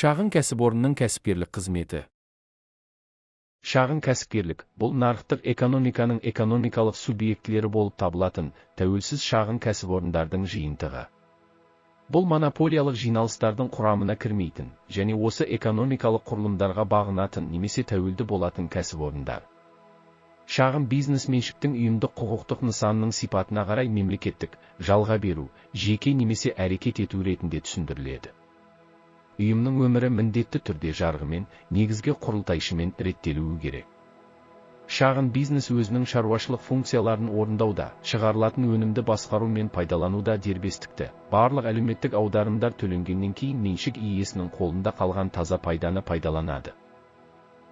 Шағын кәсіпорынның кәсіпкерлік қызметі. Шағын кәсіпкерлік – бұл нарықтық экономиканың экономикалық субъектілері болып табылатын тәуелсіз шағын кәсіпорындардың жиынтығы. Бұл монополиялық жиналыстардың құрамына кірмейтін және осы экономикалық құрылымдарға бағынатын немесе тәуелді болатын кәсіпорындар. Шағын бизнес меншіктің ұйымдық құқықтық нысанының сипатына қарай мемлекеттік, жалға беру, жеке немесе әрекет ету ретінде түсіндіріледі. Ұйымның өмірі міндетті түрде жарғымен, негізгі құрылтайшымен реттелуі керек. Шағын бизнес өзінің шаруашылық функцияларын орындауда, шығарылатын өнімді басқару мен пайдалануда дербестікті, барлық әлеуметтік аударымдар төленгеннен кейін меншік иесінің қолында қалған таза пайданы пайдаланады.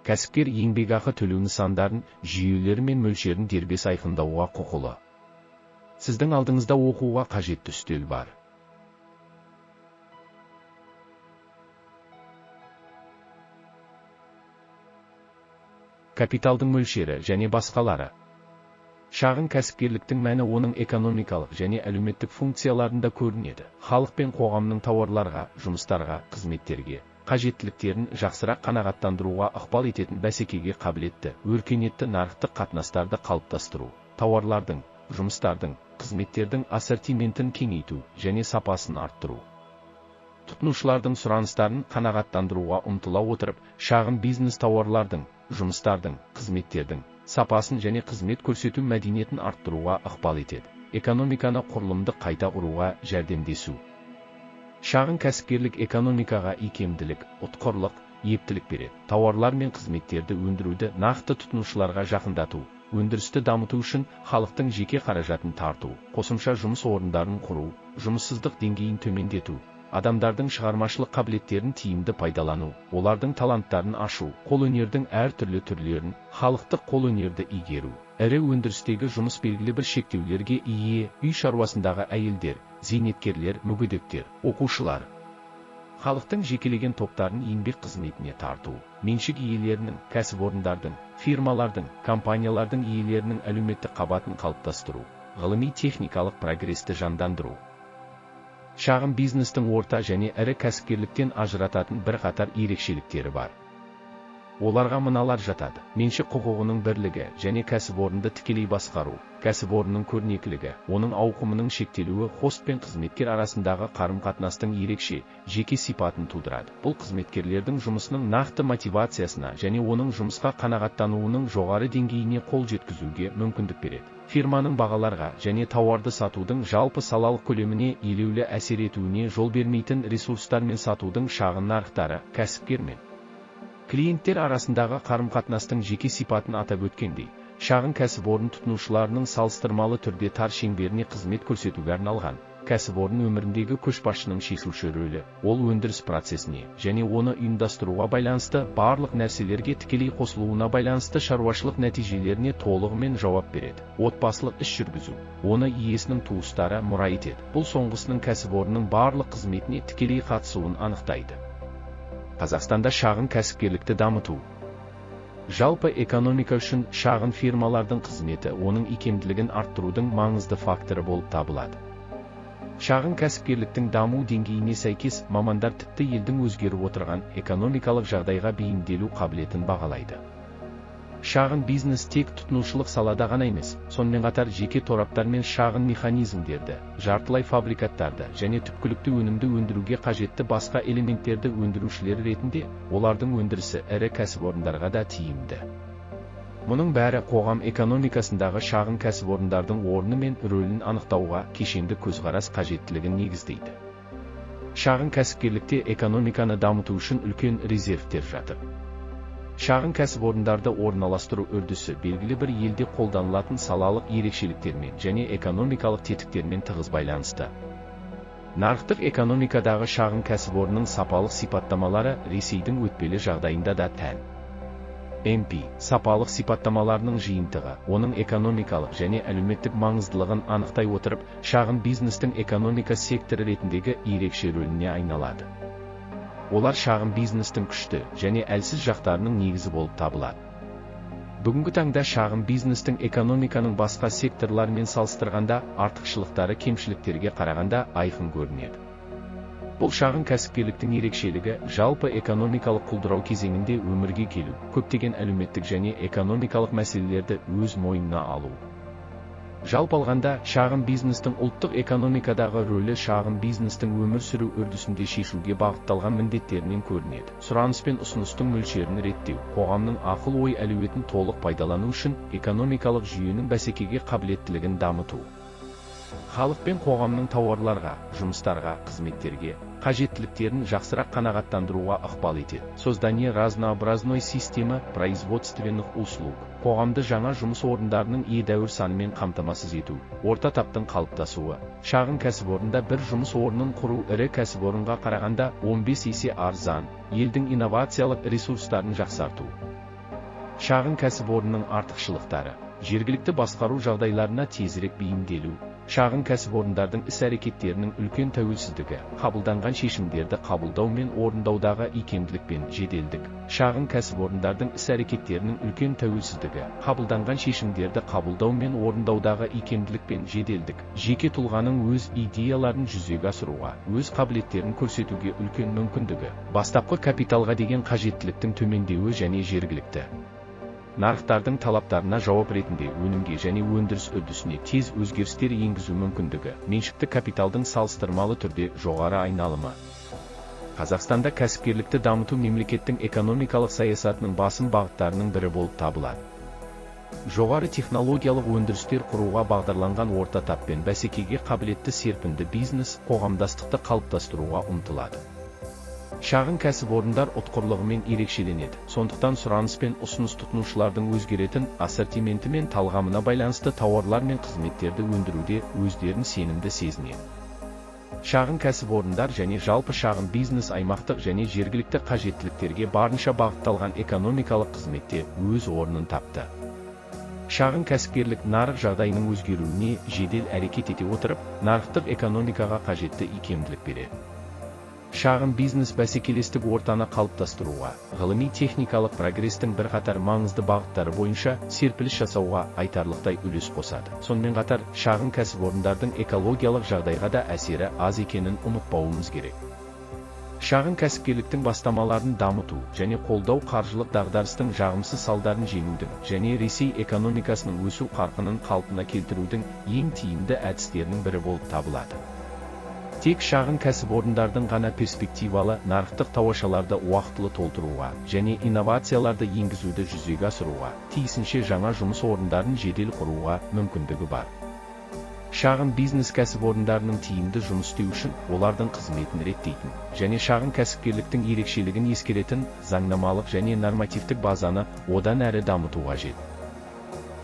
Кәсіпкер еңбекақы төлеу нысандарын, жүйелері мен мөлшерін дербес айқындауға құқылы. Сіздің алдыңызда оқуға қажетті үстел бар. Капиталдың мөлшері және басқалары. Шағын кәсіпкерліктің мәні оның экономикалық және әлеуметтік функцияларында көрінеді. Халық пен қоғамның тауарларға, жұмыстарға, қызметтерге, қажеттіліктерін жақсырақ қанағаттандыруға ықпал ететін бәсекеге қабілетті, өркениетті нарықтық қатынастарды қалыптастыру, тауарлардың, жұмыстардың, қызметтердің ассортиментін кеңейту және сапасын арттыру. Тұтынушылардың сұраныстарын қанағаттандыруға ұмтыла отырып, шағын бизнес тауарлардың, жұмыстардың, қызметтердің сапасын және қызмет көрсету мәдениетін арттыруға ықпал етеді. Экономиканы құрылымдық қайта құруға жәрдемдесу. Шағын кәсіпкерлік экономикаға икемділік, ұтқырлық, ептілік береді. Тауарлар мен қызметтерді өндіруді нақты тұтынушыларға жақындату, өндірісті дамыту үшін халықтың жеке қаражатын тарту, қосымша жұмыс орындарын құру, жұмыссыздық деңгейін төмендету, адамдардың шығармашылық қабілеттерін тиімді пайдалану, олардың таланттарын ашу, қолөнердің әртүрлі түрлерін, халықтық қолөнерді игеру, ірі өндірістегі жұмыс белгілі бір шектеулерге ие, үй шаруасындағы әйелдер, зейнеткерлер, мүгедектер, оқушылар. Халықтың жекелеген топтарын еңбек қызметіне тарту, меншік иелерінің, кәсіпорындардың, фирмалардың, компаниялардың иелерінің әлеуметтік қабатын қалыптастыру, ғылыми-техникалық прогресті жандандыру. Шағын бизнестің орта және ірі кәсіпкерліктен ажырататын бірқатар ерекшеліктері бар. Оларға мыналар жатады: меншік құқығының бірлігі және кәсіпорынды тікелей басқару, кәсіпорынның көрнекілігі, оның ауқымының шектелуі хост пен қызметкер арасындағы қарым-қатынастың ерекше, жеке сипатын тудырады. Бұл қызметкерлердің жұмысының нақты мотивациясына және оның жұмысқа қанағаттануының жоғары деңгейіне қол жеткізуге мүмкіндік береді. Фирманың бағаларға және тауарды сатудың жалпы салалық көлеміне елеулі әсер етуіне жол бермейтін ресурстар мен сатудың шағын нарықтары, кәсіпкер мен клиенттер арасындағы қарым-қатынастың жеке сипатын атап өткендей, шағын кәсіпорын тұтынушыларының салыстырмалы түрде тар шеңберіне қызмет көрсетуге арналған. Кәсіпорын өміріндегі көшбасшының шешуші рөлі, ол өндіріс процесіне және оны ұйымдастыруға байланысты барлық нәрселерге тікелей қосылуына байланысты шаруашылық нәтижелеріне толығымен жауап береді. Отбасылық іс жүргізу, оны иесінің туыстары мұра етеді. Бұл соңғысының кәсіпорынның барлық қызметіне тікелей қатысуын анықтайды. Қазақстанда шағын кәсіпкерлікті дамыту. Жалпы экономика үшін шағын фирмалардың қызметі оның икемділігін арттырудың маңызды факторы болып табылады. Шағын кәсіпкерліктің даму деңгейіне сәйкес, мамандар тіпті елдің өзгеріп отырған экономикалық жағдайға бейімделу қабілетін бағалайды. Шағын бизнес тек тұтынушылық салада ғана емес, сонымен қатар жеке тораптар мен шағын механизмдерді, жартылай фабрикаттарды және түпкілікті өнімді өндіруге қажетті басқа элементтерді өндірушілер ретінде, олардың өндірісі ірі кәсіпорындарға да тиімді. Мұның бәрі қоғам экономикасындағы шағын кәсіпорындардың орны мен рөлін анықтауға кешенді көзқарас қажеттілігін негіздейді. Шағын кәсіпкерлікте экономиканы дамыту үшін үлкен резервтер жатыр. Шағын кәсіпорындарды орналастыру үрдісі белгілі бір елде қолданылатын салалық ерекшеліктермен және экономикалық тетіктермен тығыз байланысты. Нарықтық экономикадағы шағын кәсіпорынның сапалық сипаттамалары Ресейдің өтпелі жағдайында да тән. МП сапалық сипаттамаларының жиынтығы, оның экономикалық және әлеуметтік маңыздылығын анықтай отырып, шағын бизнестің экономика секторы ретіндегі ерекше рөліне айналады. Олар шағын бизнестің күшті және әлсіз жақтарының негізі болып табылады. Бүгінгі таңда шағын бизнестің экономиканың басқа секторларымен салыстырғанда артықшылықтары кемшіліктерге қарағанда айқын көрінеді. Бұл шағын кәсіпкерліктің ерекшелігі жалпы экономикалық құлдырау кезеңінде өмірге келу, көптеген әлеуметтік және экономикалық мәселелерді өз мойнына алу. Жалпы алғанда, шағын бизнестің ұлттық экономикадағы рөлі шағын бизнестің өмір сүру үрдісінде шешуге бағытталған міндеттерінен көрінеді. Сұраныс пен ұсыныстың мөлшерін реттеу, қоғамның ақыл-ой әлеуетін толық пайдалану үшін экономикалық жүйенің бәсекеге қабілеттілігін дамыту. Халық пен қоғамның тауарларға, жұмыстарға, қызметтерге қажеттіліктерін жақсырақ қанағаттандыруға ықпал етеді. Создание разнообразной системы производственных услуг. Қоғамды жаңа жұмыс орындарының едәуір санымен қамтамасыз ету. Орта таптың қалыптасуы. Шағын кәсіпорында бір жұмыс орнын құру ірі кәсіпорынға қарағанда 15 есе арзан. Елдің инновациялық ресурстарын жақсарту. Шағын кәсіпорынның артықшылықтары. Жергілікті басқару жағдайларына тезірек бейімделу. Шағын кәсіпорындардың іс-әрекеттерінің үлкен тәуелсіздігі, қабылданған шешімдерді қабылдау мен орындаудағы икемділік пен жеделдік. Шағын кәсіпорындардың іс-әрекеттерінің үлкен тәуелсіздігі, қабылданған шешімдерді қабылдау мен орындаудағы икемділік пен жеделдік. Жеке тұлғаның өз идеяларын жүзеге асыруға, өз қабілеттерін көрсетуге үлкен мүмкіндігі. Бастапқы капиталға деген қажеттіліктің төмендеуі және жергілікті нарықтардың талаптарына жауап ретінде өнімге және өндіріс үрдісіне тез өзгерістер енгізу мүмкіндігі. Меншікті капиталдың салыстырмалы түрде жоғары айналымы. Қазақстанда кәсіпкерлікті дамыту мемлекеттің экономикалық саясатының басым бағыттарының бірі болып табылады. Жоғары технологиялық өндірістер құруға бағдарланған орта тап пен бәсекеге қабілетті серпінді бизнес, қоғамдастықты қалыптастыруға ұмтылады. Шағын кәсіпорындар ұтқырлығымен ерекшеленеді. Сондықтан сұраныс пен ұсыныс тұтынушылардың өзгеретін ассортименті мен талғамына байланысты тауарлар мен қызметтерді өндіруде өздерін сенімді сезінеді. Шағын кәсіпорындар және жалпы шағын бизнес аймақтық және жергілікті қажеттіліктерге барынша бағытталған экономикалық қызметте өз орнын тапты. Шағын кәсіпкерлік нарық жағдайының өзгеруіне жедел әрекет ете отырып, нарықтық экономикаға қажетті икемділік береді. Шағын бизнес бәсекелестік ортаны қалыптастыруға, ғылыми-техникалық прогрестің бірқатар маңызды бағыттары бойынша серпіліс жасауға айтарлықтай үлес қосады. Сонымен қатар, шағын кәсіпорындардың экологиялық жағдайға да әсері аз екенін ұмытпауымыз керек. Шағын кәсіпкерліктің бастамаларын дамыту және қолдау қаржылық дағдарыстың жағымсыз салдарын жеңудің және Ресей экономикасының өсу қарқынын қалпына келтірудің ең тиімді әдістерінің бірі болып табылады. Тек шағын кәсіпорындардың ғана перспективалы нарықтық тауашаларды уақытылы толтыруға және инновацияларды енгізуді жүзеге асыруға, тиісінше жаңа жұмыс орындарын жедел құруға мүмкіндігі бар. Шағын бизнес кәсіпорындарының тиімді жұмыс істеу үшін олардың қызметін реттейтін және шағын кәсіпкерліктің ерекшелігін ескеретін заңнамалық және нормативтік базаны одан әрі дамыту қажет.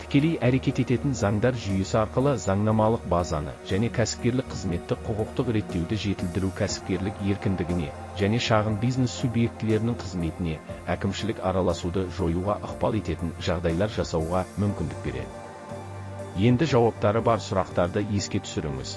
Тікелей әрекет ететін заңдар жүйесі арқылы заңнамалық базаны және кәсіпкерлік қызметті құқықтық реттеуді жетілдіру кәсіпкерлік еркіндігіне және шағын бизнес субъектілерінің қызметіне әкімшілік араласуды жоюға ықпал ететін жағдайлар жасауға мүмкіндік береді. Енді жауаптары бар сұрақтарды еске түсіріңіз.